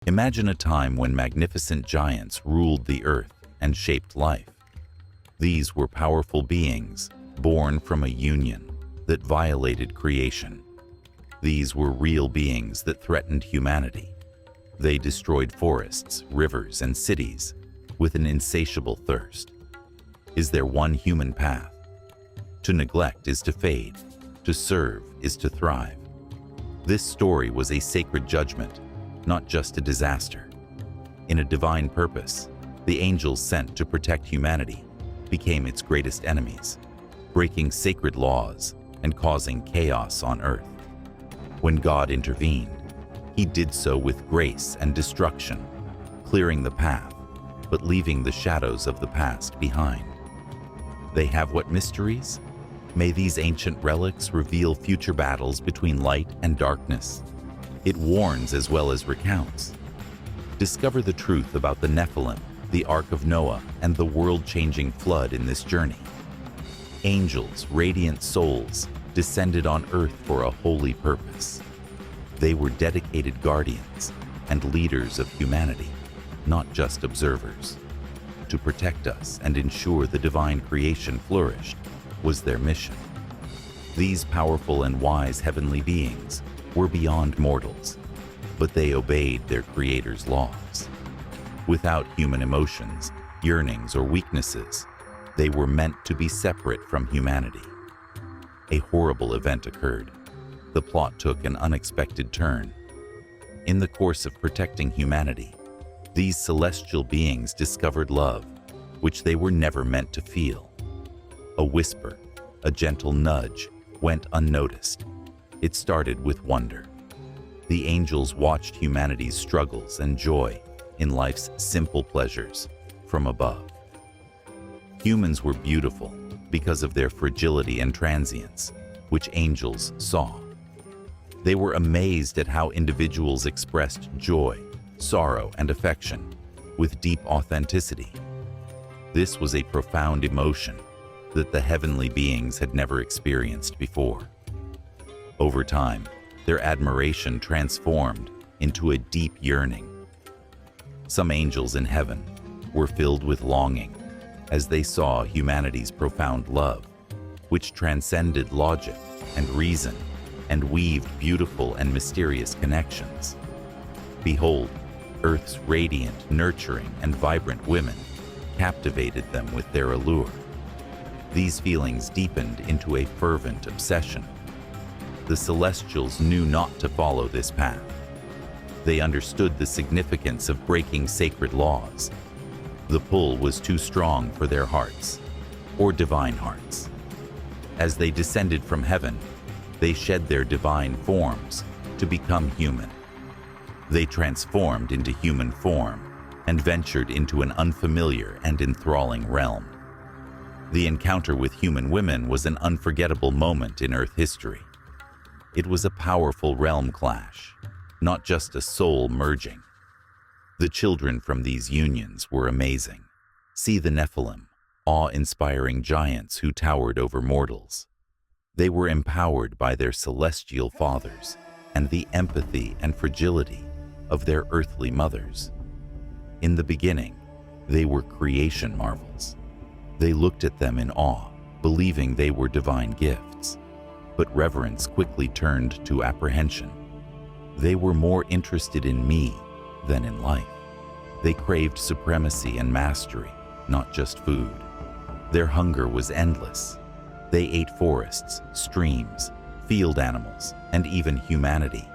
Imagine a time when magnificent giants ruled the earth and shaped life. These were powerful beings, born from a union that violated creation. These were real beings that threatened humanity. They destroyed forests, rivers, and cities with an insatiable thirst. Is there one human path? To neglect is to fade. To serve is to thrive. This story was a sacred judgment, not just a disaster. In a divine purpose, the angels sent to protect humanity became its greatest enemies, breaking sacred laws and causing chaos on earth. When God intervened, He did so with grace and destruction, clearing the path, but leaving the shadows of the past behind. They have what mysteries? May these ancient relics reveal future battles between light and darkness. It warns as well as recounts. Discover the truth about the Nephilim, the Ark of Noah, and the world-changing flood in this journey. Angels, radiant souls, descended on earth for a holy purpose. They were dedicated guardians and leaders of humanity, not just observers. To protect us and ensure the divine creation flourished was their mission. These powerful and wise heavenly beings were beyond mortals, but they obeyed their Creator's laws. Without human emotions, yearnings, or weaknesses, they were meant to be separate from humanity. A horrible event occurred. The plot took an unexpected turn. In the course of protecting humanity, these celestial beings discovered love, which they were never meant to feel. A whisper, a gentle nudge, went unnoticed. It started with wonder. The angels watched humanity's struggles and joy in life's simple pleasures from above. Humans were beautiful because of their fragility and transience, which angels saw. They were amazed at how individuals expressed joy, sorrow, and affection with deep authenticity. This was a profound emotion that the heavenly beings had never experienced before. Over time, their admiration transformed into a deep yearning. Some angels in heaven were filled with longing as they saw humanity's profound love, which transcended logic and reason and weaved beautiful and mysterious connections. Behold, Earth's radiant, nurturing, and vibrant women captivated them with their allure. These feelings deepened into a fervent obsession. The celestials knew not to follow this path. They understood the significance of breaking sacred laws. The pull was too strong for their hearts, or divine hearts. As they descended from heaven, they shed their divine forms to become human. They transformed into human form and ventured into an unfamiliar and enthralling realm. The encounter with human women was an unforgettable moment in Earth history. It was a powerful realm clash, not just a soul merging. The children from these unions were amazing. See the Nephilim, awe-inspiring giants who towered over mortals. They were empowered by their celestial fathers and the empathy and fragility of their earthly mothers. In the beginning, they were creation marvels. They looked at them in awe, believing they were divine gifts. But reverence quickly turned to apprehension. They were more interested in me than in life. They craved supremacy and mastery, not just food. Their hunger was endless. They ate forests, streams, field animals, and even humanity.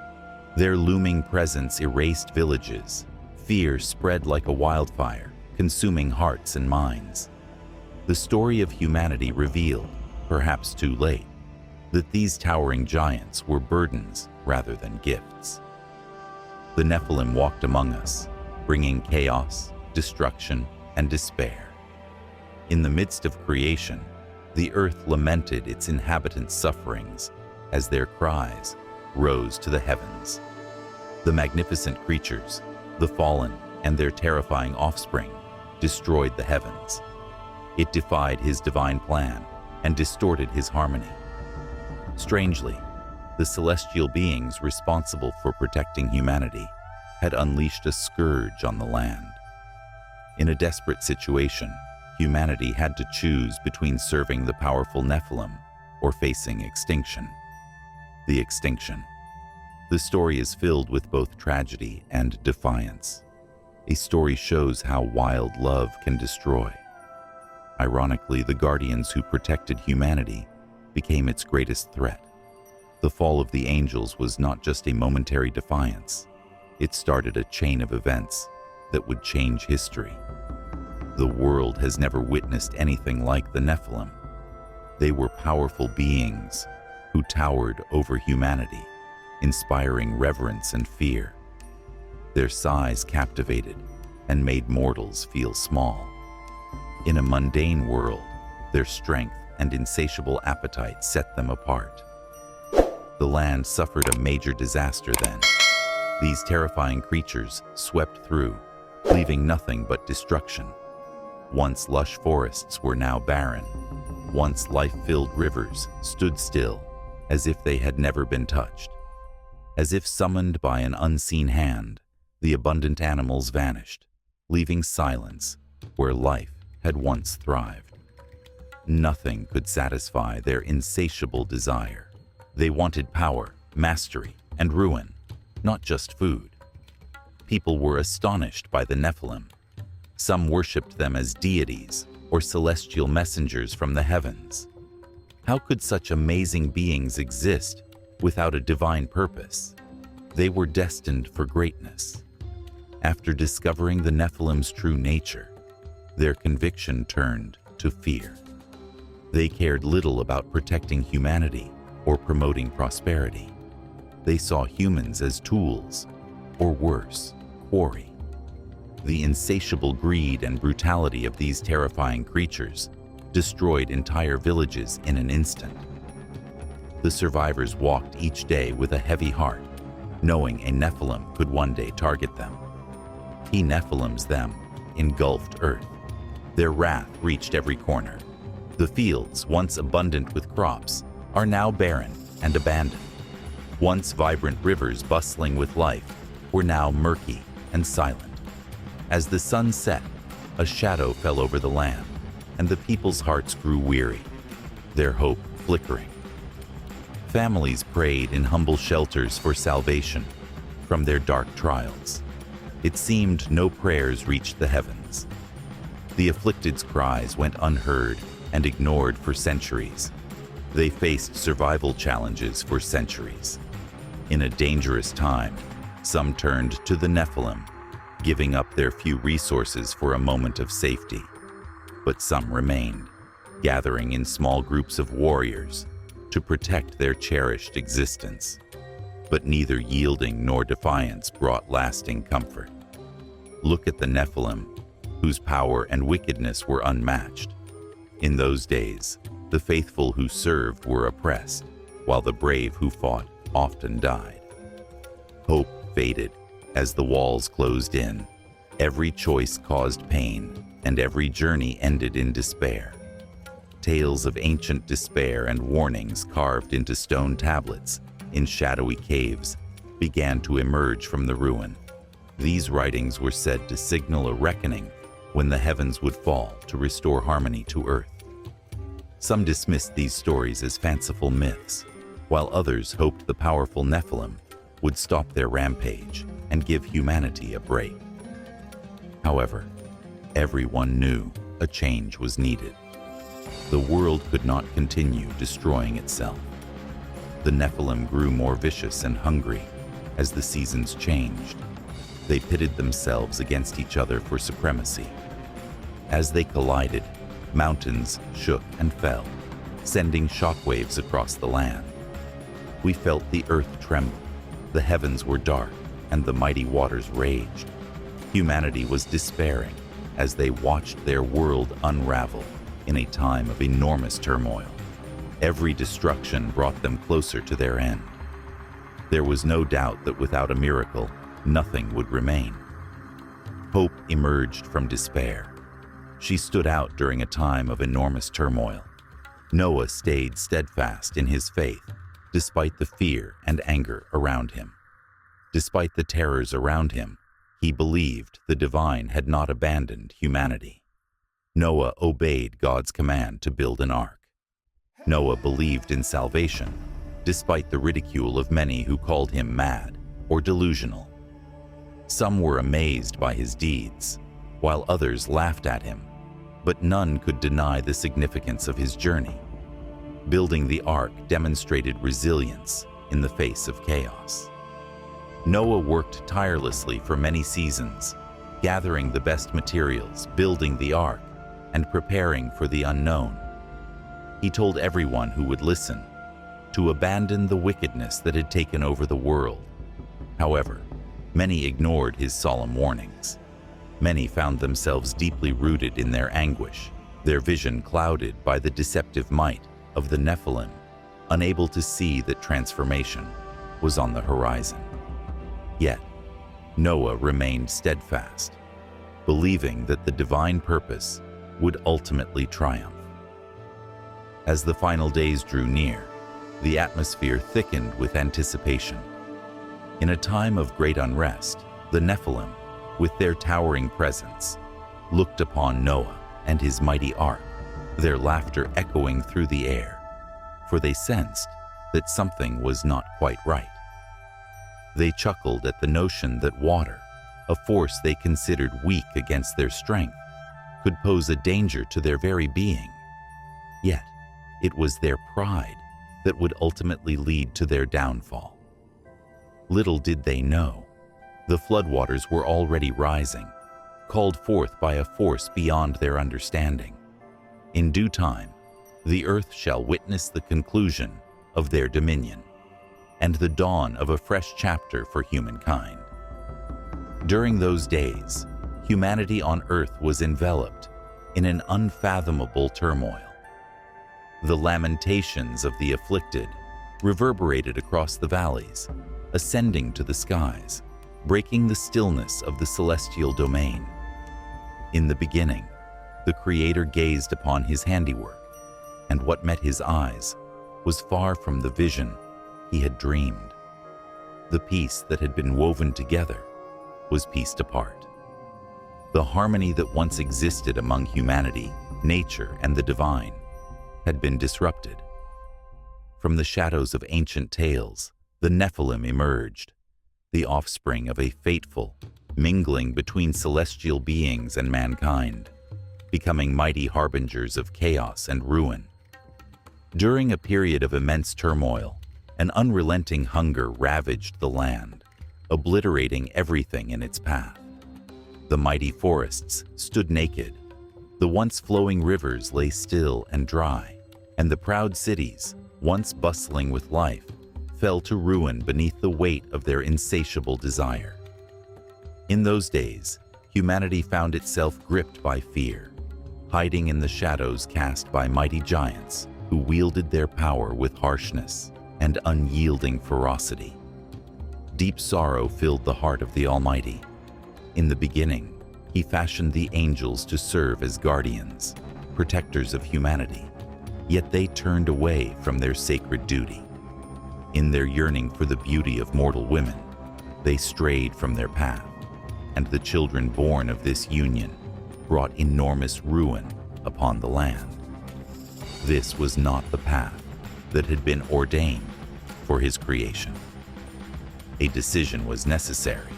Their looming presence erased villages. Fear spread like a wildfire, consuming hearts and minds. The story of humanity revealed, perhaps too late, that these towering giants were burdens rather than gifts. The Nephilim walked among us, bringing chaos, destruction, and despair. In the midst of creation, the earth lamented its inhabitants' sufferings as their cries rose to the heavens. The magnificent creatures, the fallen, and their terrifying offspring destroyed the heavens. It defied His divine plan and distorted His harmony. Strangely, the celestial beings responsible for protecting humanity had unleashed a scourge on the land. In a desperate situation, humanity had to choose between serving the powerful Nephilim or facing extinction. The extinction. The story is filled with both tragedy and defiance. A story shows how wild love can destroy. Ironically, the guardians who protected humanity became its greatest threat. The fall of the angels was not just a momentary defiance. It started a chain of events that would change history. The world has never witnessed anything like the Nephilim. They were powerful beings who towered over humanity, inspiring reverence and fear. Their size captivated and made mortals feel small. In a mundane world, their strength and insatiable appetite set them apart. The land suffered a major disaster then. These terrifying creatures swept through, leaving nothing but destruction. Once lush forests were now barren. Once life-filled rivers stood still, as if they had never been touched. As if summoned by an unseen hand, the abundant animals vanished, leaving silence where life had once thrived. Nothing could satisfy their insatiable desire. They wanted power, mastery, and ruin, not just food. People were astonished by the Nephilim. Some worshipped them as deities or celestial messengers from the heavens. How could such amazing beings exist without a divine purpose? They were destined for greatness. After discovering the Nephilim's true nature, their conviction turned to fear. They cared little about protecting humanity or promoting prosperity. They saw humans as tools, or worse, quarry. The insatiable greed and brutality of these terrifying creatures destroyed entire villages in an instant. The survivors walked each day with a heavy heart, knowing a Nephilim could one day target them. He Nephilims them engulfed earth. Their wrath reached every corner. The fields, once abundant with crops, are now barren and abandoned. Once vibrant rivers bustling with life were now murky and silent. As the sun set, a shadow fell over the land, and the people's hearts grew weary, their hope flickering. Families prayed in humble shelters for salvation from their dark trials. It seemed no prayers reached the heavens. The afflicted's cries went unheard and ignored for centuries. They faced survival challenges for centuries. In a dangerous time, some turned to the Nephilim, giving up their few resources for a moment of safety. But some remained, gathering in small groups of warriors to protect their cherished existence. But neither yielding nor defiance brought lasting comfort. Look at the Nephilim, whose power and wickedness were unmatched. In those days, the faithful who served were oppressed, while the brave who fought often died. Hope faded as the walls closed in. Every choice caused pain, and every journey ended in despair. Tales of ancient despair and warnings carved into stone tablets in shadowy caves began to emerge from the ruin. These writings were said to signal a reckoning when the heavens would fall to restore harmony to earth. Some dismissed these stories as fanciful myths, while others hoped the powerful Nephilim would stop their rampage and give humanity a break. However, everyone knew a change was needed. The world could not continue destroying itself. The Nephilim grew more vicious and hungry as the seasons changed. They pitted themselves against each other for supremacy. As they collided, mountains shook and fell, sending shockwaves across the land. We felt the earth tremble, the heavens were dark, and the mighty waters raged. Humanity was despairing as they watched their world unravel in a time of enormous turmoil. Every destruction brought them closer to their end. There was no doubt that without a miracle, nothing would remain. Hope emerged from despair. She stood out during a time of enormous turmoil. Noah stayed steadfast in his faith, despite the fear and anger around him. Despite the terrors around him, he believed the divine had not abandoned humanity. Noah obeyed God's command to build an ark. Noah believed in salvation, despite the ridicule of many who called him mad or delusional. Some were amazed by his deeds, while others laughed at him, but none could deny the significance of his journey. Building the ark demonstrated resilience in the face of chaos. Noah worked tirelessly for many seasons, gathering the best materials, building the ark, and preparing for the unknown. He told everyone who would listen to abandon the wickedness that had taken over the world. However, many ignored his solemn warnings. Many found themselves deeply rooted in their anguish, their vision clouded by the deceptive might of the Nephilim, unable to see that transformation was on the horizon. Yet, Noah remained steadfast, believing that the divine purpose would ultimately triumph. As the final days drew near, the atmosphere thickened with anticipation. In a time of great unrest, the Nephilim, with their towering presence, looked upon Noah and his mighty ark, their laughter echoing through the air, for they sensed that something was not quite right. They chuckled at the notion that water, a force they considered weak against their strength, could pose a danger to their very being. Yet, it was their pride that would ultimately lead to their downfall. Little did they know, the floodwaters were already rising, called forth by a force beyond their understanding. In due time, the earth shall witness the conclusion of their dominion and the dawn of a fresh chapter for humankind. During those days, humanity on earth was enveloped in an unfathomable turmoil. The lamentations of the afflicted reverberated across the valleys, ascending to the skies, breaking the stillness of the celestial domain. In the beginning, the Creator gazed upon his handiwork, and what met his eyes was far from the vision he had dreamed. The piece that had been woven together was pieced apart. The harmony that once existed among humanity, nature, and the divine had been disrupted. From the shadows of ancient tales, the Nephilim emerged, the offspring of a fateful mingling between celestial beings and mankind, becoming mighty harbingers of chaos and ruin. During a period of immense turmoil, an unrelenting hunger ravaged the land, obliterating everything in its path. The mighty forests stood naked, the once flowing rivers lay still and dry, and the proud cities, once bustling with life, fell to ruin beneath the weight of their insatiable desire. In those days, humanity found itself gripped by fear, hiding in the shadows cast by mighty giants who wielded their power with harshness and unyielding ferocity. Deep sorrow filled the heart of the Almighty. In the beginning, he fashioned the angels to serve as guardians, protectors of humanity, yet they turned away from their sacred duty. In their yearning for the beauty of mortal women, they strayed from their path, and the children born of this union brought enormous ruin upon the land. This was not the path that had been ordained for his creation. A decision was necessary.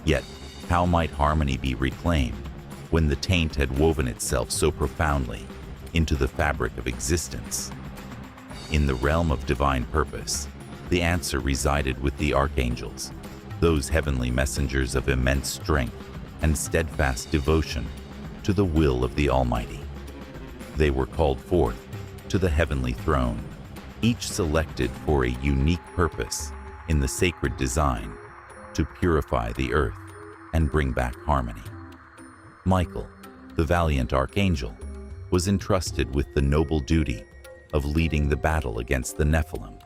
Yet, how might harmony be reclaimed when the taint had woven itself so profoundly into the fabric of existence? In the realm of divine purpose, the answer resided with the archangels, those heavenly messengers of immense strength and steadfast devotion to the will of the Almighty. They were called forth to the heavenly throne, each selected for a unique purpose in the sacred design to purify the earth and bring back harmony. Michael, the valiant archangel, was entrusted with the noble duty of leading the battle against the Nephilim.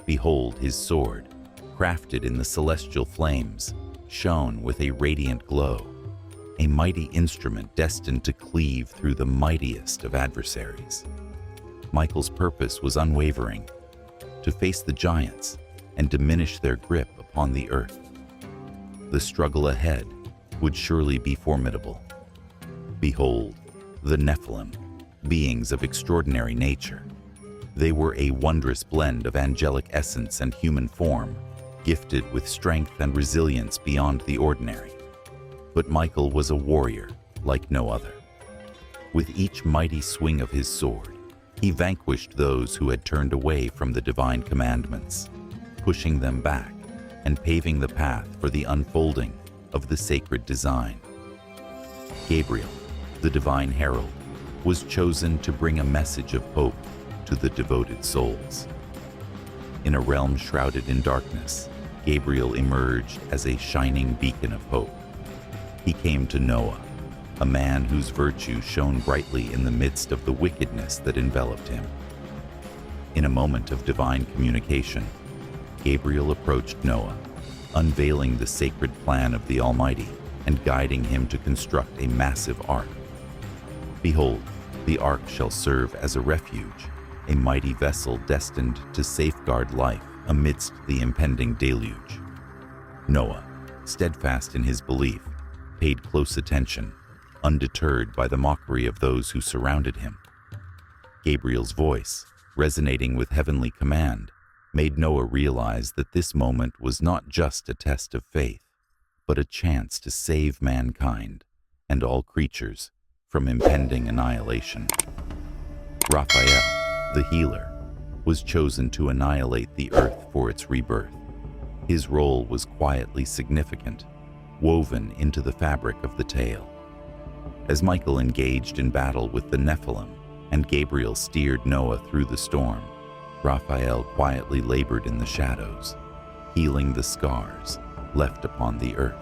Behold, his sword, crafted in the celestial flames, shone with a radiant glow, a mighty instrument destined to cleave through the mightiest of adversaries. Michael's purpose was unwavering, to face the giants and diminish their grip upon the earth. The struggle ahead would surely be formidable. Behold, the Nephilim, beings of extraordinary nature. They were a wondrous blend of angelic essence and human form, gifted with strength and resilience beyond the ordinary. But Michael was a warrior like no other. With each mighty swing of his sword, he vanquished those who had turned away from the divine commandments, pushing them back and paving the path for the unfolding of the sacred design. Gabriel, the divine herald, was chosen to bring a message of hope to the devoted souls. In a realm shrouded in darkness, Gabriel emerged as a shining beacon of hope. He came to Noah, a man whose virtue shone brightly in the midst of the wickedness that enveloped him. In a moment of divine communication, Gabriel approached Noah, unveiling the sacred plan of the Almighty and guiding him to construct a massive ark. Behold, the ark shall serve as a refuge, a mighty vessel destined to safeguard life amidst the impending deluge. Noah, steadfast in his belief, paid close attention, undeterred by the mockery of those who surrounded him. Gabriel's voice, resonating with heavenly command, made Noah realize that this moment was not just a test of faith, but a chance to save mankind and all creatures from impending annihilation. Raphael, the healer, was chosen to annihilate the earth for its rebirth. His role was quietly significant, woven into the fabric of the tale. As Michael engaged in battle with the Nephilim and Gabriel steered Noah through the storm, Raphael quietly labored in the shadows, healing the scars left upon the earth.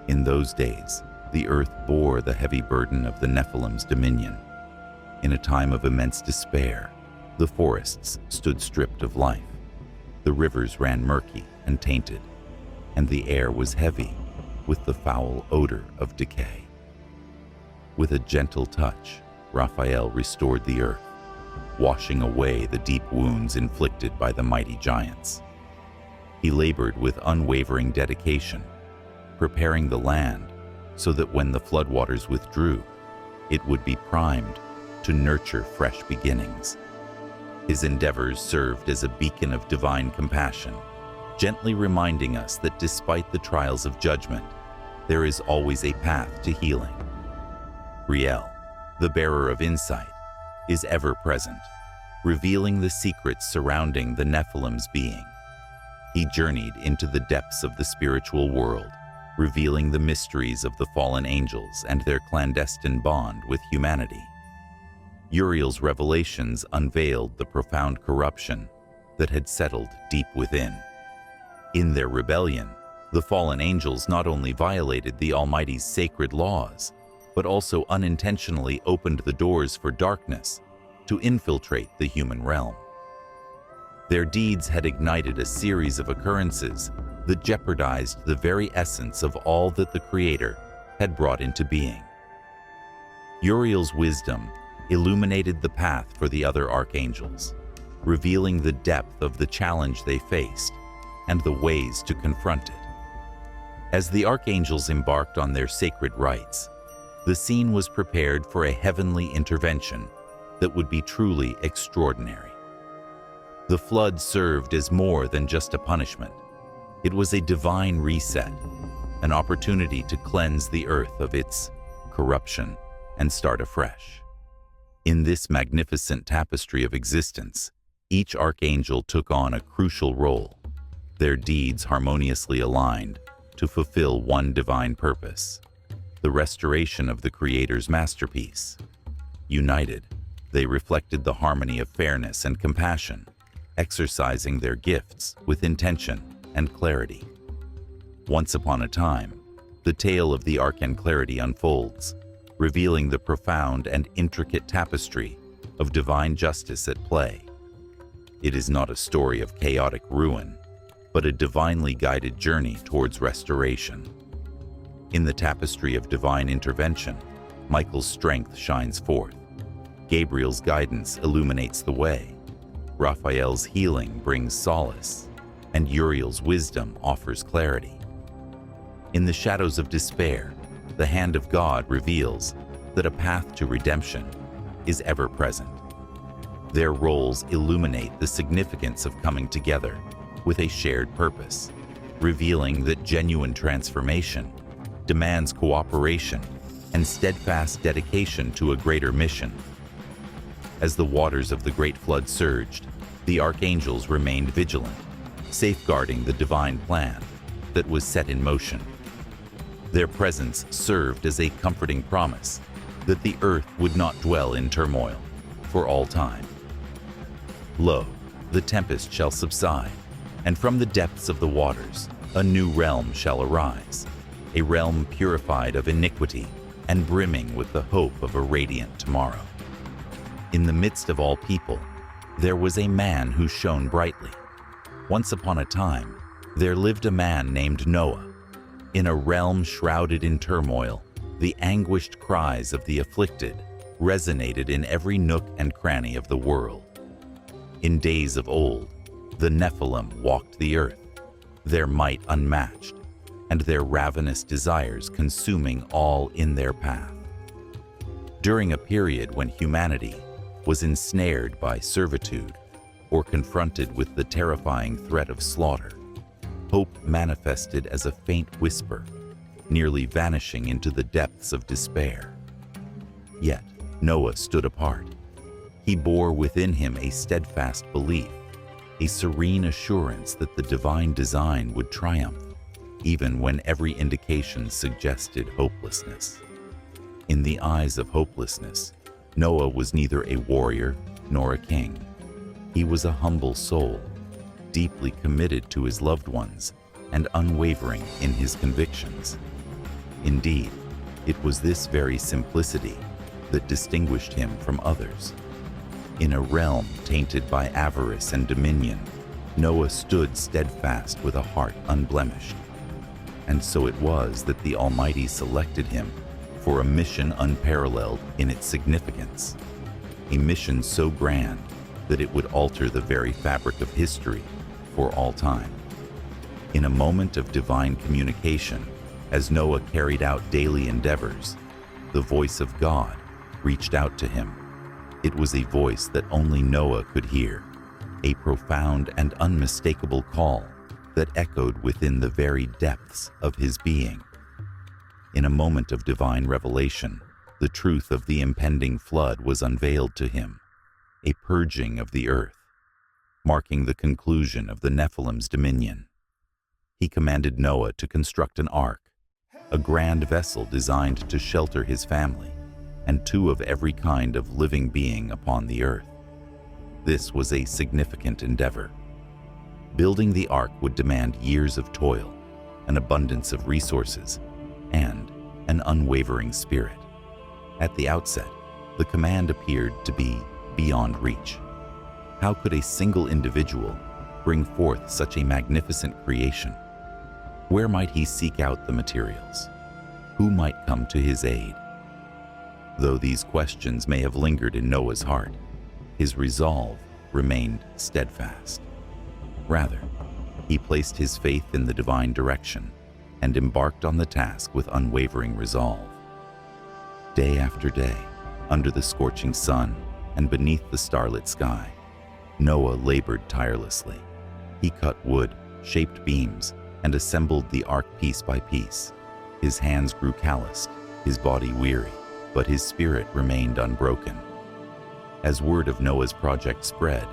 In those days, the earth bore the heavy burden of the Nephilim's dominion. In a time of immense despair, the forests stood stripped of life, the rivers ran murky and tainted, and the air was heavy with the foul odor of decay. With a gentle touch, Raphael restored the earth, washing away the deep wounds inflicted by the mighty giants. He labored with unwavering dedication, preparing the land so that when the floodwaters withdrew, it would be primed to nurture fresh beginnings. His endeavors served as a beacon of divine compassion, gently reminding us that despite the trials of judgment, there is always a path to healing. Riel, the bearer of insight, is ever present, revealing the secrets surrounding the Nephilim's being. He journeyed into the depths of the spiritual world, revealing the mysteries of the fallen angels and their clandestine bond with humanity. Uriel's revelations unveiled the profound corruption that had settled deep within. In their rebellion, the fallen angels not only violated the Almighty's sacred laws, but also unintentionally opened the doors for darkness to infiltrate the human realm. Their deeds had ignited a series of occurrences that jeopardized the very essence of all that the Creator had brought into being. Uriel's wisdom illuminated the path for the other archangels, revealing the depth of the challenge they faced and the ways to confront it. As the archangels embarked on their sacred rites, the scene was prepared for a heavenly intervention that would be truly extraordinary. The flood served as more than just a punishment. It was a divine reset, an opportunity to cleanse the earth of its corruption and start afresh. In this magnificent tapestry of existence, each archangel took on a crucial role, their deeds harmoniously aligned to fulfill one divine purpose: the restoration of the Creator's masterpiece. United, they reflected the harmony of fairness and compassion, exercising their gifts with intention and clarity. Once upon a time, the tale of the Ark and Clarity unfolds, revealing the profound and intricate tapestry of divine justice at play. It is not a story of chaotic ruin, but a divinely guided journey towards restoration. In the tapestry of divine intervention, Michael's strength shines forth. Gabriel's guidance illuminates the way. Raphael's healing brings solace, and Uriel's wisdom offers clarity. In the shadows of despair, the hand of God reveals that a path to redemption is ever present. Their roles illuminate the significance of coming together with a shared purpose, revealing that genuine transformation demands cooperation and steadfast dedication to a greater mission. As the waters of the Great Flood surged, the archangels remained vigilant, safeguarding the divine plan that was set in motion. Their presence served as a comforting promise that the earth would not dwell in turmoil for all time. Lo, the tempest shall subside, and from the depths of the waters a new realm shall arise, a realm purified of iniquity and brimming with the hope of a radiant tomorrow. In the midst of all people, there was a man who shone brightly. Once upon a time, there lived a man named Noah. In a realm shrouded in turmoil, the anguished cries of the afflicted resonated in every nook and cranny of the world. In days of old, the Nephilim walked the earth, their might unmatched, and their ravenous desires consuming all in their path. During a period when humanity was ensnared by servitude or confronted with the terrifying threat of slaughter, hope manifested as a faint whisper, nearly vanishing into the depths of despair. Yet Noah stood apart. He bore within him a steadfast belief, a serene assurance that the divine design would triumph, even when every indication suggested hopelessness. In the eyes of hopelessness, Noah was neither a warrior nor a king. He was a humble soul, deeply committed to his loved ones and unwavering in his convictions. Indeed, it was this very simplicity that distinguished him from others. In a realm tainted by avarice and dominion, Noah stood steadfast with a heart unblemished. And so it was that the Almighty selected him for a mission unparalleled in its significance, a mission so grand that it would alter the very fabric of history for all time. In a moment of divine communication, as Noah carried out daily endeavors, the voice of God reached out to him. It was a voice that only Noah could hear, a profound and unmistakable call that echoed within the very depths of his being. In a moment of divine revelation, the truth of the impending flood was unveiled to him, a purging of the earth, marking the conclusion of the Nephilim's dominion. He commanded Noah to construct an ark, a grand vessel designed to shelter his family and two of every kind of living being upon the earth. This was a significant endeavor. Building the ark would demand years of toil, an abundance of resources, and an unwavering spirit. At the outset, the command appeared to be beyond reach. How could a single individual bring forth such a magnificent creation? Where might he seek out the materials? Who might come to his aid? Though these questions may have lingered in Noah's heart, his resolve remained steadfast. Rather, he placed his faith in the divine direction and embarked on the task with unwavering resolve. Day after day, under the scorching sun and beneath the starlit sky, Noah labored tirelessly. He cut wood, shaped beams, and assembled the ark piece by piece. His hands grew calloused, his body weary, but his spirit remained unbroken. As word of Noah's project spread,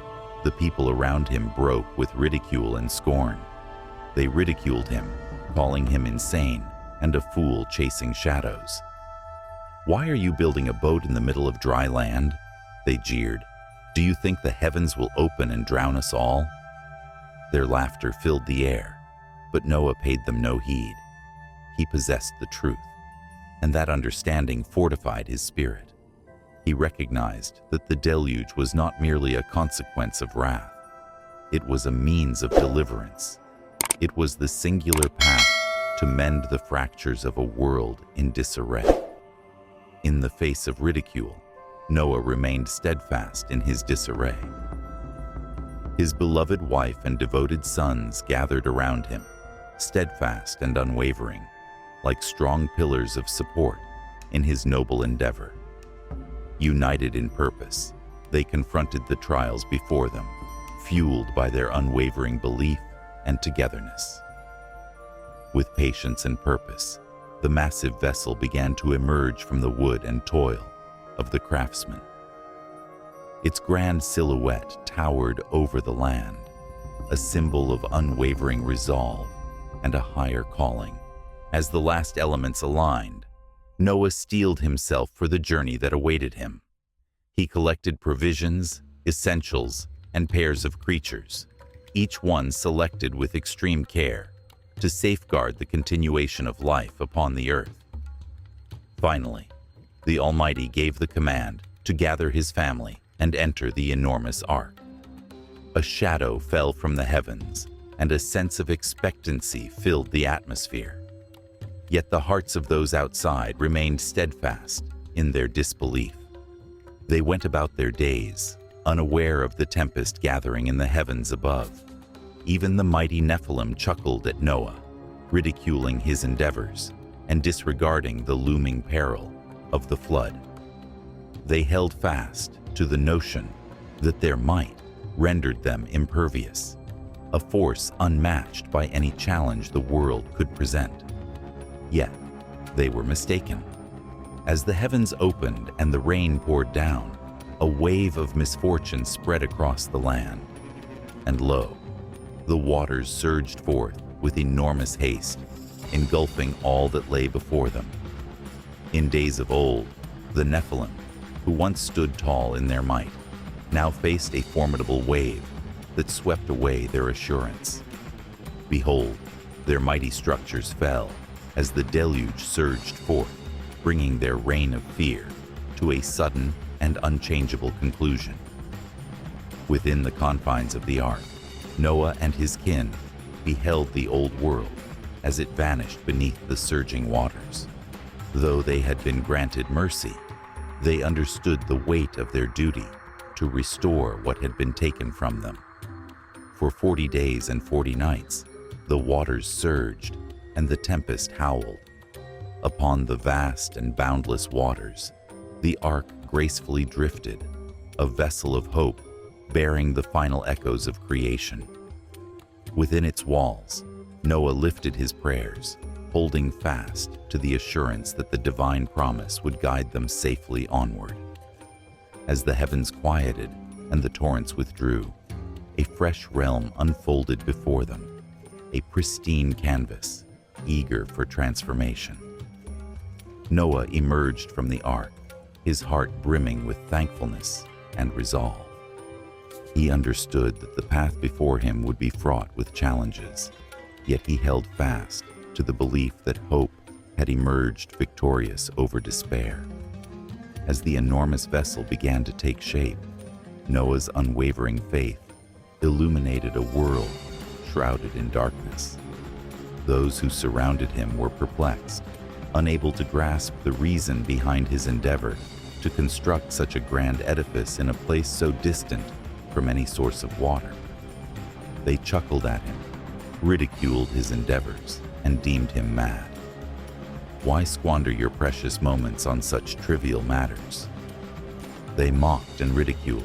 the people around him broke with ridicule and scorn. They ridiculed him, calling him insane and a fool chasing shadows. "Why are you building a boat in the middle of dry land?" they jeered. "Do you think the heavens will open and drown us all?" Their laughter filled the air, but Noah paid them no heed. He possessed the truth, and that understanding fortified his spirit. He recognized that the deluge was not merely a consequence of wrath. It was a means of deliverance. It was the singular path to mend the fractures of a world in disarray. In the face of ridicule, Noah remained steadfast in his disarray. His beloved wife and devoted sons gathered around him, steadfast and unwavering, like strong pillars of support in his noble endeavor. United in purpose, they confronted the trials before them, fueled by their unwavering belief and togetherness. With patience and purpose, the massive vessel began to emerge from the wood and toil of the craftsman. Its grand silhouette towered over the land, a symbol of unwavering resolve and a higher calling. As the last elements aligned, Noah steeled himself for the journey that awaited him. He collected provisions, essentials, and pairs of creatures, each one selected with extreme care to safeguard the continuation of life upon the earth. Finally, the Almighty gave the command to gather his family and enter the enormous ark. A shadow fell from the heavens, and a sense of expectancy filled the atmosphere. Yet the hearts of those outside remained steadfast in their disbelief. They went about their days, unaware of the tempest gathering in the heavens above. Even the mighty Nephilim chuckled at Noah, ridiculing his endeavors and disregarding the looming peril of the flood. They held fast to the notion that their might rendered them impervious, a force unmatched by any challenge the world could present. Yet, they were mistaken. As the heavens opened and the rain poured down, a wave of misfortune spread across the land. And lo, the waters surged forth with enormous haste, engulfing all that lay before them. In days of old, the Nephilim, who once stood tall in their might, now faced a formidable wave that swept away their assurance. Behold, their mighty structures fell as the deluge surged forth, bringing their reign of fear to a sudden and unchangeable conclusion. Within the confines of the ark, Noah and his kin beheld the old world as it vanished beneath the surging waters. Though they had been granted mercy, they understood the weight of their duty to restore what had been taken from them. For 40 days and 40 nights, the waters surged and the tempest howled. Upon the vast and boundless waters, the ark gracefully drifted, a vessel of hope bearing the final echoes of creation. Within its walls, Noah lifted his prayers, holding fast to the assurance that the divine promise would guide them safely onward. As the heavens quieted and the torrents withdrew, a fresh realm unfolded before them, a pristine canvas, eager for transformation. Noah emerged from the ark, his heart brimming with thankfulness and resolve. He understood that the path before him would be fraught with challenges, yet he held fast to the belief that hope had emerged victorious over despair. As the enormous vessel began to take shape, Noah's unwavering faith illuminated a world shrouded in darkness. Those who surrounded him were perplexed, unable to grasp the reason behind his endeavor to construct such a grand edifice in a place so distant from any source of water. They chuckled at him, ridiculed his endeavors, and deemed him mad. Why squander your precious moments on such trivial matters? They mocked and ridiculed.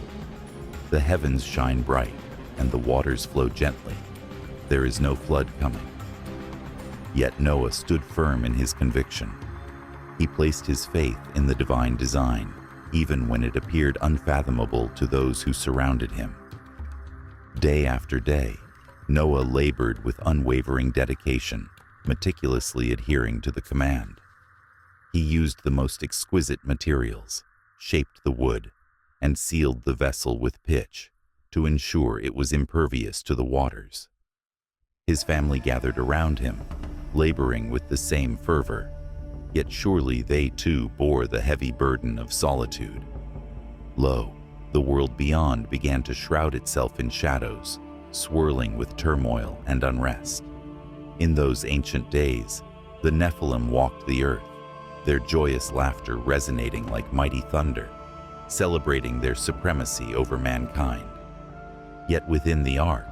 The heavens shine bright, and the waters flow gently. There is no flood coming. Yet Noah stood firm in his conviction. He placed his faith in the divine design, even when it appeared unfathomable to those who surrounded him. Day after day, Noah labored with unwavering dedication, meticulously adhering to the command. He used the most exquisite materials, shaped the wood, and sealed the vessel with pitch to ensure it was impervious to the waters. His family gathered around him, laboring with the same fervor, yet surely they too bore the heavy burden of solitude. Lo, the world beyond began to shroud itself in shadows, swirling with turmoil and unrest. In those ancient days, the Nephilim walked the earth, their joyous laughter resonating like mighty thunder, celebrating their supremacy over mankind. Yet within the ark,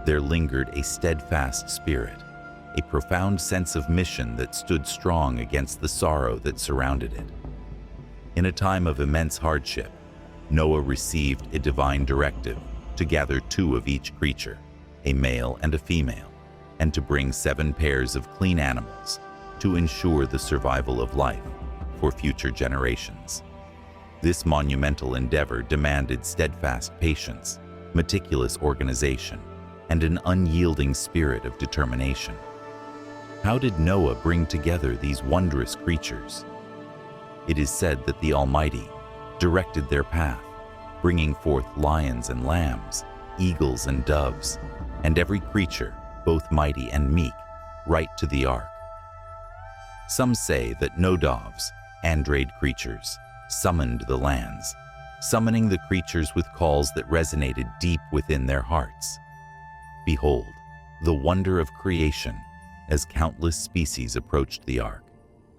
there lingered a steadfast spirit, a profound sense of mission that stood strong against the sorrow that surrounded it. In a time of immense hardship, Noah received a divine directive to gather 2 of each creature, a male and a female, and to bring 7 pairs of clean animals to ensure the survival of life for future generations. This monumental endeavor demanded steadfast patience, meticulous organization, and an unyielding spirit of determination. How did Noah bring together these wondrous creatures? It is said that the Almighty directed their path, bringing forth lions and lambs, eagles and doves, and every creature, both mighty and meek, right to the ark. Some say that Nodav's andrade creatures summoned the lands, summoning the creatures with calls that resonated deep within their hearts. Behold, the wonder of creation as countless species approached the ark,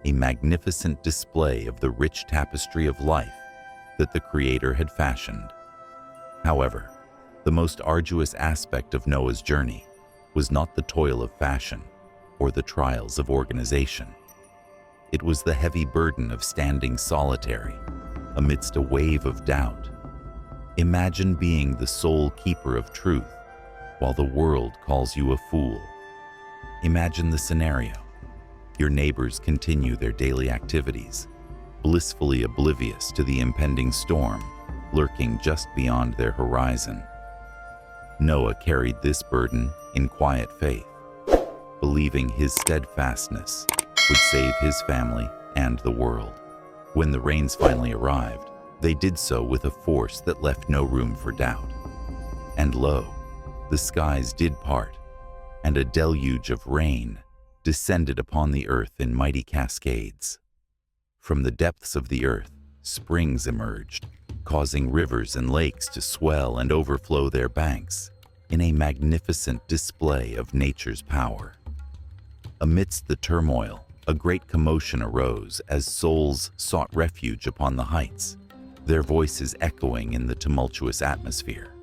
a magnificent display of the rich tapestry of life that the Creator had fashioned. However, the most arduous aspect of Noah's journey was not the toil of fashion or the trials of organization. It was the heavy burden of standing solitary amidst a wave of doubt. Imagine being the sole keeper of truth while the world calls you a fool. Imagine the scenario. Your neighbors continue their daily activities, blissfully oblivious to the impending storm lurking just beyond their horizon. Noah carried this burden in quiet faith, believing his steadfastness would save his family and the world. When the rains finally arrived, they did so with a force that left no room for doubt. And lo, the skies did part, and a deluge of rain descended upon the earth in mighty cascades. From the depths of the earth, springs emerged, causing rivers and lakes to swell and overflow their banks in a magnificent display of nature's power. Amidst the turmoil, a great commotion arose as souls sought refuge upon the heights, their voices echoing in the tumultuous atmosphere.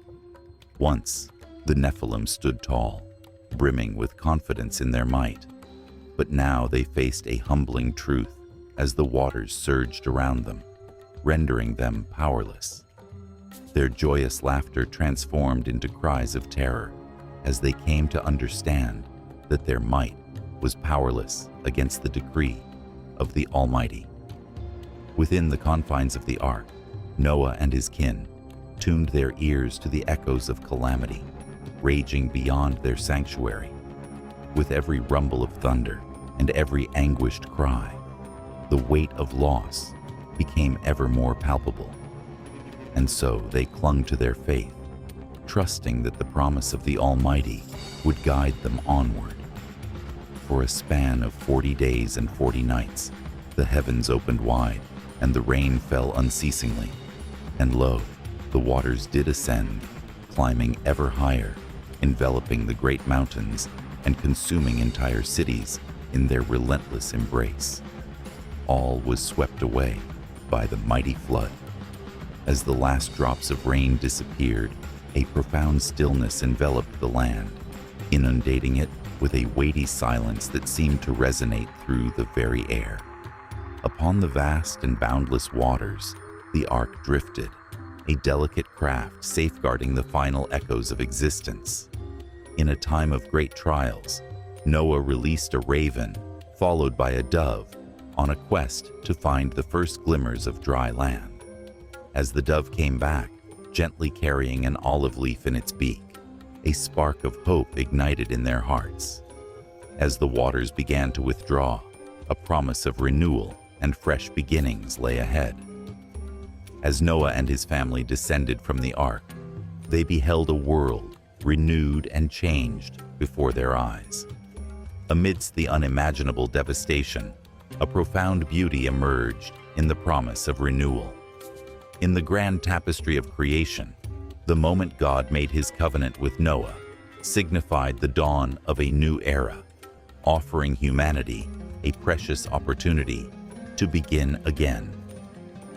Once, the Nephilim stood tall, brimming with confidence in their might, but now they faced a humbling truth as the waters surged around them, rendering them powerless. Their joyous laughter transformed into cries of terror as they came to understand that their might was powerless against the decree of the Almighty. Within the confines of the ark, Noah and his kin tuned their ears to the echoes of calamity, raging beyond their sanctuary. With every rumble of thunder and every anguished cry, the weight of loss became ever more palpable. And so they clung to their faith, trusting that the promise of the Almighty would guide them onward. For a span of 40 days and 40 nights, the heavens opened wide, and the rain fell unceasingly. And lo, the waters did ascend, climbing ever higher, enveloping the great mountains and consuming entire cities in their relentless embrace. All was swept away by the mighty flood. As the last drops of rain disappeared, a profound stillness enveloped the land, inundating it with a weighty silence that seemed to resonate through the very air. Upon the vast and boundless waters, the ark drifted, a delicate craft safeguarding the final echoes of existence. In a time of great trials, Noah released a raven, followed by a dove, on a quest to find the first glimmers of dry land. As the dove came back, gently carrying an olive leaf in its beak, a spark of hope ignited in their hearts. As the waters began to withdraw, a promise of renewal and fresh beginnings lay ahead. As Noah and his family descended from the ark, they beheld a world renewed and changed before their eyes. Amidst the unimaginable devastation, a profound beauty emerged in the promise of renewal. In the grand tapestry of creation, the moment God made his covenant with Noah signified the dawn of a new era, offering humanity a precious opportunity to begin again.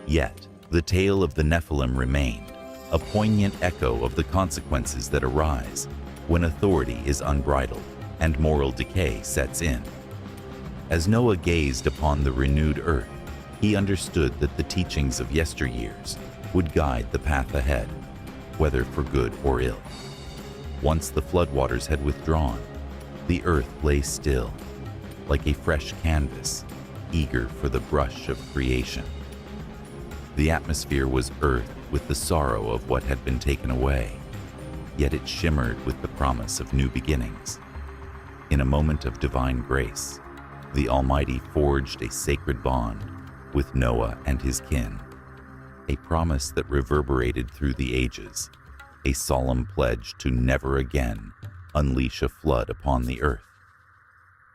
Yet, the tale of the Nephilim remained, a poignant echo of the consequences that arise when authority is unbridled and moral decay sets in. As Noah gazed upon the renewed earth, he understood that the teachings of yesteryears would guide the path ahead, whether for good or ill. Once the floodwaters had withdrawn, the earth lay still, like a fresh canvas, eager for the brush of creation. The atmosphere was earth with the sorrow of what had been taken away, yet it shimmered with the promise of new beginnings. In a moment of divine grace, the Almighty forged a sacred bond with Noah and his kin, a promise that reverberated through the ages, a solemn pledge to never again unleash a flood upon the earth.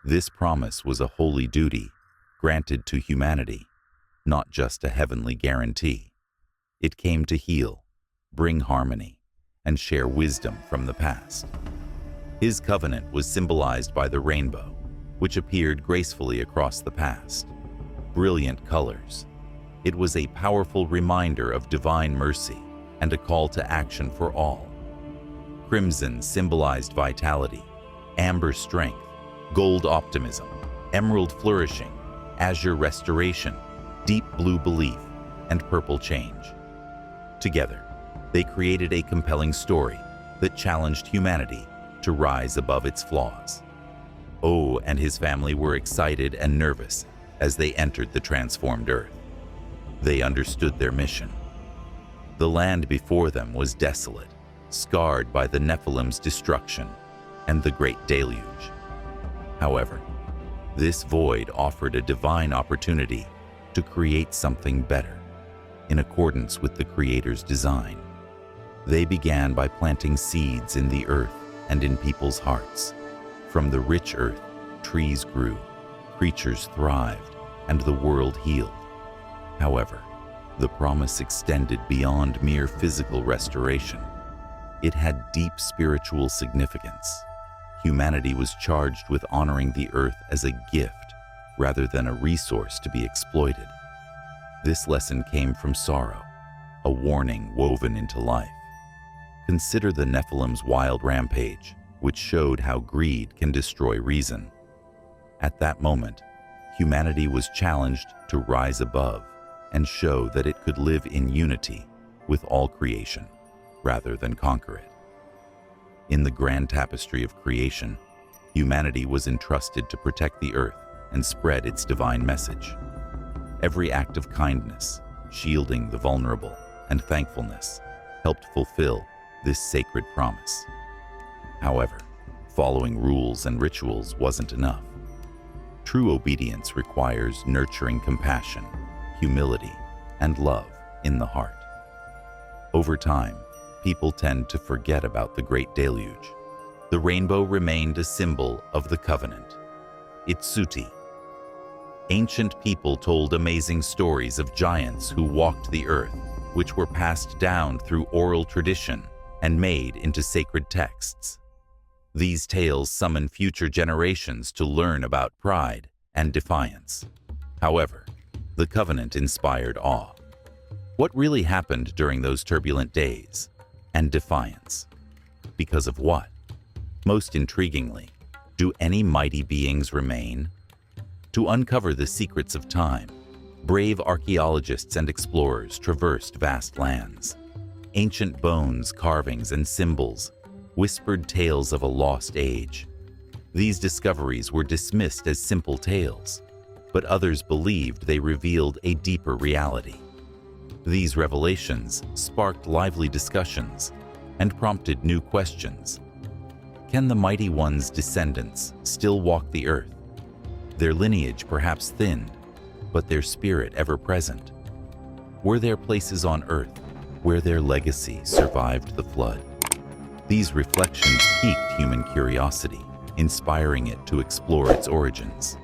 This promise was a holy duty granted to humanity, not just a heavenly guarantee. It came to heal, bring harmony, and share wisdom from the past. His covenant was symbolized by the rainbow, which appeared gracefully across the past. Brilliant colors. It was a powerful reminder of divine mercy and a call to action for all. Crimson symbolized vitality, amber strength, gold optimism, emerald flourishing, azure restoration, deep blue belief, and purple change. Together, they created a compelling story that challenged humanity to rise above its flaws. Oh, and his family were excited and nervous as they entered the transformed earth. They understood their mission. The land before them was desolate, scarred by the Nephilim's destruction and the great deluge. However, this void offered a divine opportunity to create something better, in accordance with the Creator's design. They began by planting seeds in the earth and in people's hearts. From the rich earth, trees grew, creatures thrived, and the world healed. However, the promise extended beyond mere physical restoration. It had deep spiritual significance. Humanity was charged with honoring the earth as a gift rather than a resource to be exploited. This lesson came from sorrow, a warning woven into life. Consider the Nephilim's wild rampage, which showed how greed can destroy reason. At that moment, humanity was challenged to rise above and show that it could live in unity with all creation, rather than conquer it. In the grand tapestry of creation, humanity was entrusted to protect the earth and spread its divine message. Every act of kindness, shielding the vulnerable, and thankfulness helped fulfill this sacred promise. However, following rules and rituals wasn't enough. True obedience requires nurturing compassion, humility, and love in the heart. Over time, people tend to forget about the great deluge. The rainbow remained a symbol of the covenant. Itsuti. Ancient people told amazing stories of giants who walked the earth, which were passed down through oral tradition and made into sacred texts. These tales summon future generations to learn about pride and defiance. However, the covenant inspired awe. What really happened during those turbulent days? And defiance. Because of what? Most intriguingly, do any mighty beings remain? To uncover the secrets of time, brave archaeologists and explorers traversed vast lands. Ancient bones, carvings, and symbols whispered tales of a lost age. These discoveries were dismissed as simple tales, but others believed they revealed a deeper reality. These revelations sparked lively discussions and prompted new questions. Can the Mighty One's descendants still walk the earth? Their lineage perhaps thinned, but their spirit ever present? Were there places on earth where their legacy survived the flood? These reflections piqued human curiosity, inspiring it to explore its origins.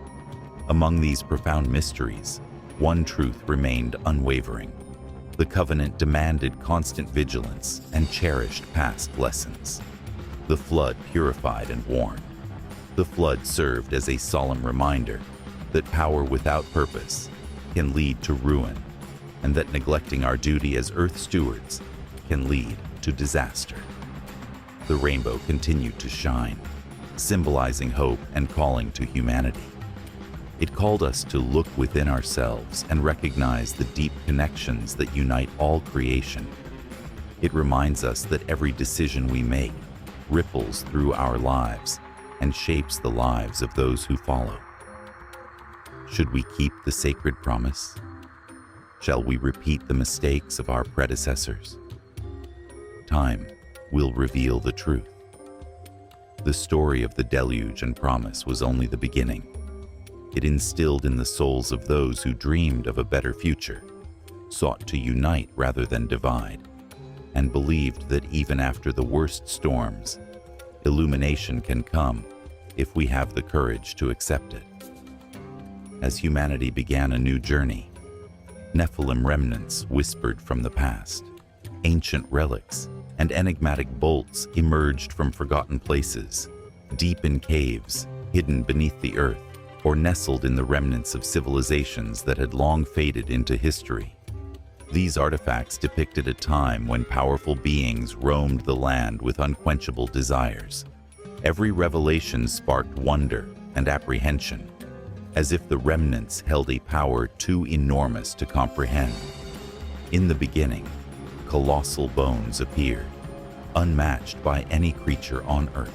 Among these profound mysteries, one truth remained unwavering. The covenant demanded constant vigilance and cherished past lessons. The flood purified and warned. The flood served as a solemn reminder that power without purpose can lead to ruin, and that neglecting our duty as earth stewards can lead to disaster. The rainbow continued to shine, symbolizing hope and calling to humanity. It called us to look within ourselves and recognize the deep connections that unite all creation. It reminds us that every decision we make ripples through our lives and shapes the lives of those who follow. Should we keep the sacred promise? Shall we repeat the mistakes of our predecessors? Time will reveal the truth. The story of the deluge and promise was only the beginning. It instilled in the souls of those who dreamed of a better future, sought to unite rather than divide, and believed that even after the worst storms, illumination can come if we have the courage to accept it. As humanity began a new journey, Nephilim remnants whispered from the past. Ancient relics and enigmatic bolts emerged from forgotten places, deep in caves, hidden beneath the earth, or nestled in the remnants of civilizations that had long faded into history. These artifacts depicted a time when powerful beings roamed the land with unquenchable desires. Every revelation sparked wonder and apprehension, as if the remnants held a power too enormous to comprehend. In the beginning, colossal bones appeared, unmatched by any creature on Earth.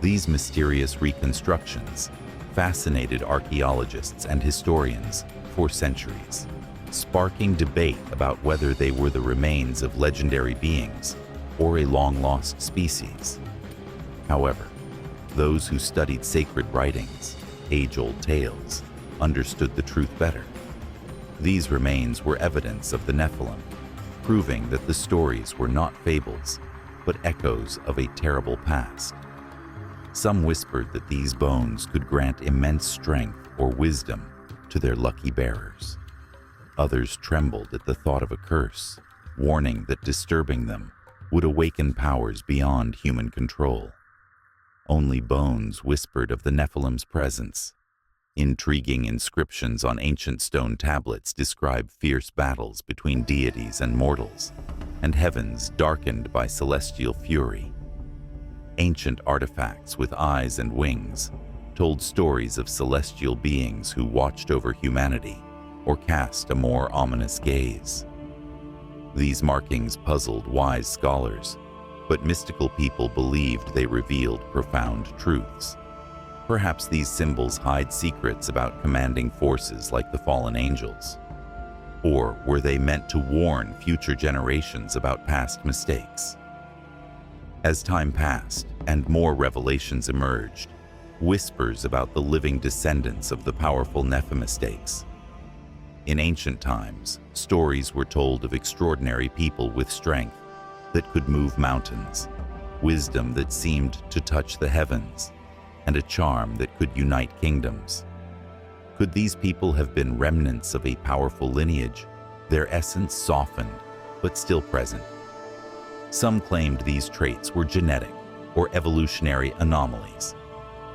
These mysterious reconstructions fascinated archaeologists and historians for centuries, sparking debate about whether they were the remains of legendary beings or a long-lost species. However, those who studied sacred writings, age-old tales, understood the truth better. These remains were evidence of the Nephilim, proving that the stories were not fables, but echoes of a terrible past. Some whispered that these bones could grant immense strength or wisdom to their lucky bearers. Others trembled at the thought of a curse, warning that disturbing them would awaken powers beyond human control. Only bones whispered of the Nephilim's presence. Intriguing inscriptions on ancient stone tablets describe fierce battles between deities and mortals, and heavens darkened by celestial fury. Ancient artifacts with eyes and wings told stories of celestial beings who watched over humanity or cast a more ominous gaze. These markings puzzled wise scholars, but mystical people believed they revealed profound truths. Perhaps these symbols hide secrets about commanding forces like the fallen angels. Or were they meant to warn future generations about past mistakes? As time passed and more revelations emerged, whispers about the living descendants of the powerful Nephimistakes. In ancient times, stories were told of extraordinary people with strength that could move mountains, wisdom that seemed to touch the heavens, and a charm that could unite kingdoms. Could these people have been remnants of a powerful lineage, their essence softened but still present? Some claimed these traits were genetic or evolutionary anomalies.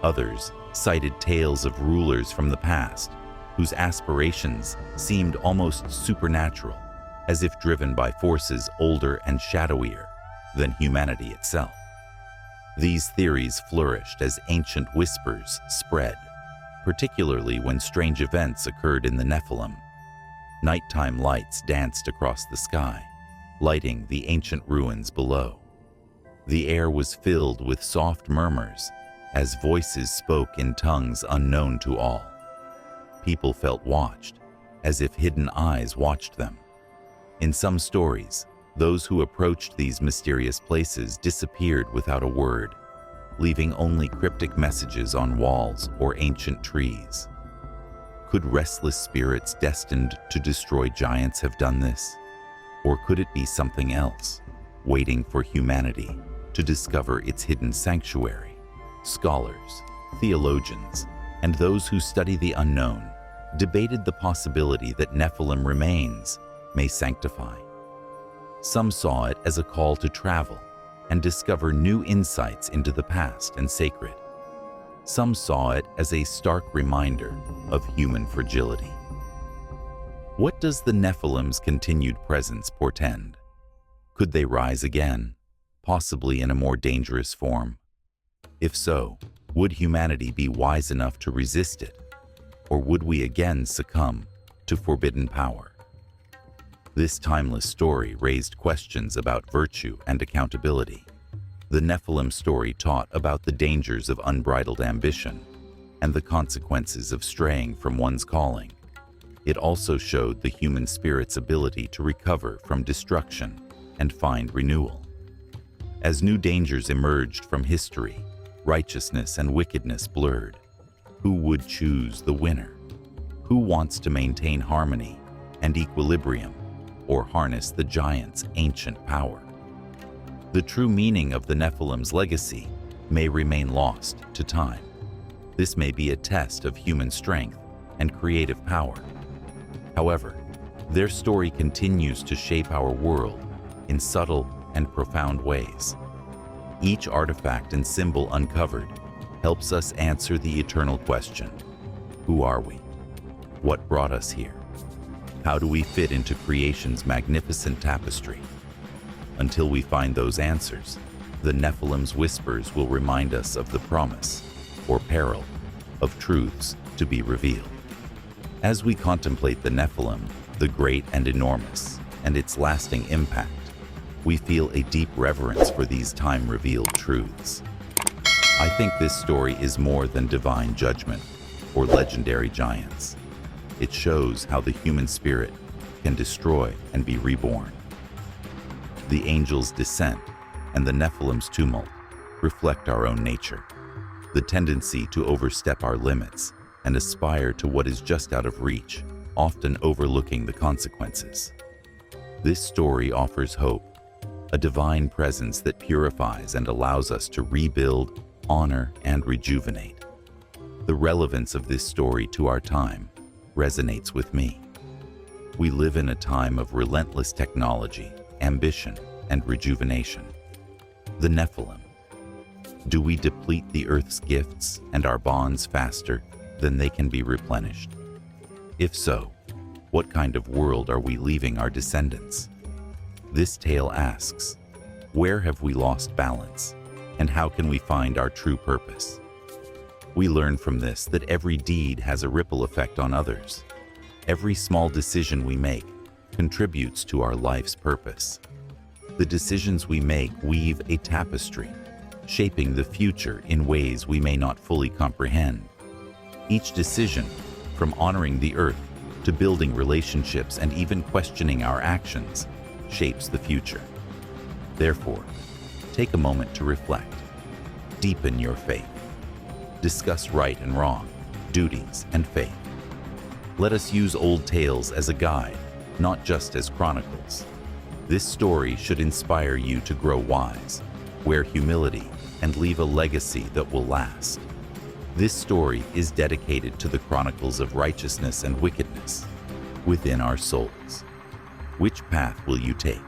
Others cited tales of rulers from the past whose aspirations seemed almost supernatural, as if driven by forces older and shadowier than humanity itself. These theories flourished as ancient whispers spread, particularly when strange events occurred in the Nephilim. Nighttime lights danced across the sky, lighting the ancient ruins below. The air was filled with soft murmurs as voices spoke in tongues unknown to all. People felt watched, as if hidden eyes watched them. In some stories, those who approached these mysterious places disappeared without a word, leaving only cryptic messages on walls or ancient trees. Could restless spirits destined to destroy giants have done this? Or could it be something else, waiting for humanity to discover its hidden sanctuary? Scholars, theologians, and those who study the unknown debated the possibility that Nephilim remains may sanctify. Some saw it as a call to travel and discover new insights into the past and sacred. Some saw it as a stark reminder of human fragility. What does the Nephilim's continued presence portend? Could they rise again, possibly in a more dangerous form? If so, would humanity be wise enough to resist it, or would we again succumb to forbidden power? This timeless story raised questions about virtue and accountability. The Nephilim story taught about the dangers of unbridled ambition and the consequences of straying from one's calling. It also showed the human spirit's ability to recover from destruction and find renewal. As new dangers emerged from history, righteousness and wickedness blurred. Who would choose the winner? Who wants to maintain harmony and equilibrium, or harness the giant's ancient power? The true meaning of the Nephilim's legacy may remain lost to time. This may be a test of human strength and creative power. However, their story continues to shape our world in subtle and profound ways. Each artifact and symbol uncovered helps us answer the eternal question: who are we? What brought us here? How do we fit into creation's magnificent tapestry? Until we find those answers, the Nephilim's whispers will remind us of the promise, or peril, of truths to be revealed. As we contemplate the Nephilim, the great and enormous, and its lasting impact, we feel a deep reverence for these time-revealed truths. I think this story is more than divine judgment or legendary giants. It shows how the human spirit can destroy and be reborn. The angel's descent and the Nephilim's tumult reflect our own nature, the tendency to overstep our limits and aspire to what is just out of reach, often overlooking the consequences. This story offers hope, a divine presence that purifies and allows us to rebuild, honor, and rejuvenate. The relevance of this story to our time resonates with me. We live in a time of relentless technology, ambition, and rejuvenation. The Nephilim. Do we deplete the Earth's gifts and our bonds faster than they can be replenished? If so, what kind of world are we leaving our descendants? This tale asks, where have we lost balance, and how can we find our true purpose? We learn from this that every deed has a ripple effect on others. Every small decision we make contributes to our life's purpose. The decisions we make weave a tapestry, shaping the future in ways we may not fully comprehend. Each decision, from honoring the earth to building relationships and even questioning our actions, shapes the future. Therefore, take a moment to reflect. Deepen your faith. Discuss right and wrong, duties and faith. Let us use old tales as a guide, not just as chronicles. This story should inspire you to grow wise, wear humility, and leave a legacy that will last. This story is dedicated to the chronicles of righteousness and wickedness within our souls. Which path will you take?